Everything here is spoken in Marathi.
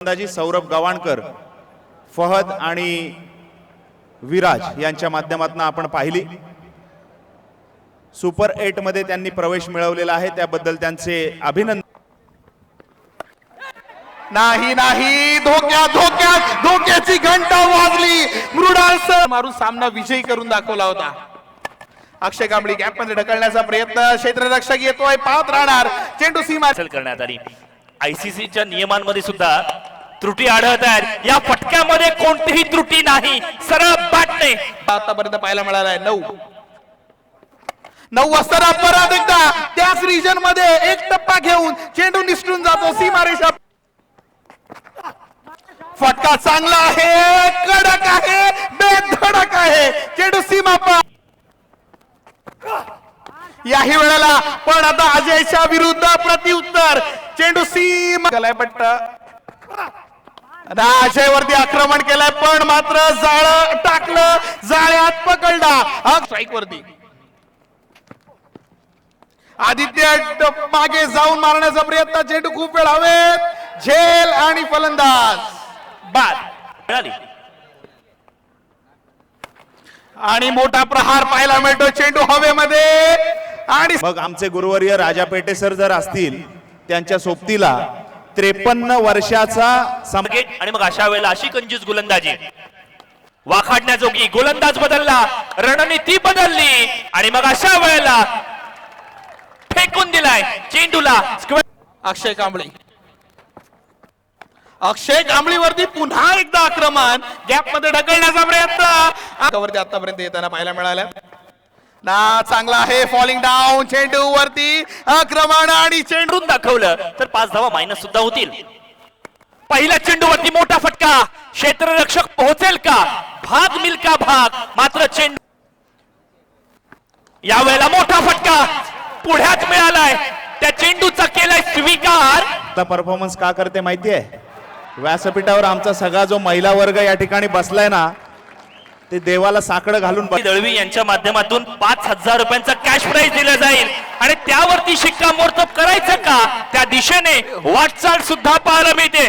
गोलंदाजी सौरभ गवाणकर, फहद आणि विराज यांच्या माध्यमातून आपण पाहिली। सुपर 8 मध्ये त्यांनी प्रवेश मिळवलेला आहे, त्याबद्दल त्यांचे अभिनंदन। नाही नाही, धोक्याची घंटा वाजली। मृणाल मारून सामना विजयी करून दाखवला होता। अक्षय कांबळी गॅप मध्ये ढकलण्याचा प्रयत्न, क्षेत्ररक्षक येतोय, पाहत राहणार, चेंडू सीमा करण्यात आली। आयसीसीच्या नियमांमध्ये सुद्धा त्रुटी आढळत आहेत। या फटक्यामध्ये कोणतीही त्रुटी नाही, सरळ बॅटने आतापर्यंत पाहायला मिळालाय। 9 असताना परत एकदा त्याच रिजन मध्ये एक टप्पा घेऊन चेंडू निसटून जातो सीमारेषा। फटका चांगला आहे, कडक आहे, बेधडक आहे, चेंडू सीमा पार। याही वेळेला पण आता अजयच्या विरुद्ध प्रत्युत्तर, चेंडू सीमा केलाय, पण अजय वरती आक्रमण केलंय, पण मात्र जाळ टाकलं, जाळ्यात पकडला स्ट्राईक वरती। आदित्य मागे जाऊन मारण्याचा प्रयत्न, चेंडू खूप वेळ हवेत, झेल आणि फलंदाज बाद मिळाली आणि मोठा प्रहार पाहायला मिळतो चेंडू हवेमध्ये। आणि मग आमचे गुरुवर्य राजा पेटे सर जर असतील, त्यांच्या सोबतीला 53 वर्षाचा आणि मग अशा वेळेला अशी कंजूस गोलंदाजी, वाखाडण्याजोगी गोलंदाज बदलला, रणनीती बदलली आणि मग अशा वेळेला फेकून दिलाय चेंडूला। अक्षय कांबळीवरती पुन्हा एकदा आक्रमण, गॅप मध्ये ढकलण्याचा प्रयत्न वरती आतापर्यंत येताना पाहायला मिळालं ना। चांगला आहे, फॉलिंग डाऊन, चेंडू वरती आक्रमण आणि चेंडू दाखवलं तर 5 धावा मायनस सुद्धा होतील। पहिल्या चेंडूवरती मोठा फटका, क्षेत्ररक्षक पोहोचेल का, भाग मिल्का भाग, मात्र चेंडू यावेळेला मोठा फटका पुढ्यात मिळालाय, त्या चेंडूचा केलाय स्वीकार। आता परफॉर्मन्स का करते माहितीये? व्यासपीठावर आमचा सगळा जो महिला वर्ग या ठिकाणी बसलाय ना, ते देवाला साकडं घालून दळवी यांच्या माध्यमातून 5000 रुपयांचा कॅश प्राइज दिला जाईल आणि त्यावरती शिक्कामोर्तब करायचं का, त्या दिशेने वाटचाल सुद्धा पाहायला मिळते।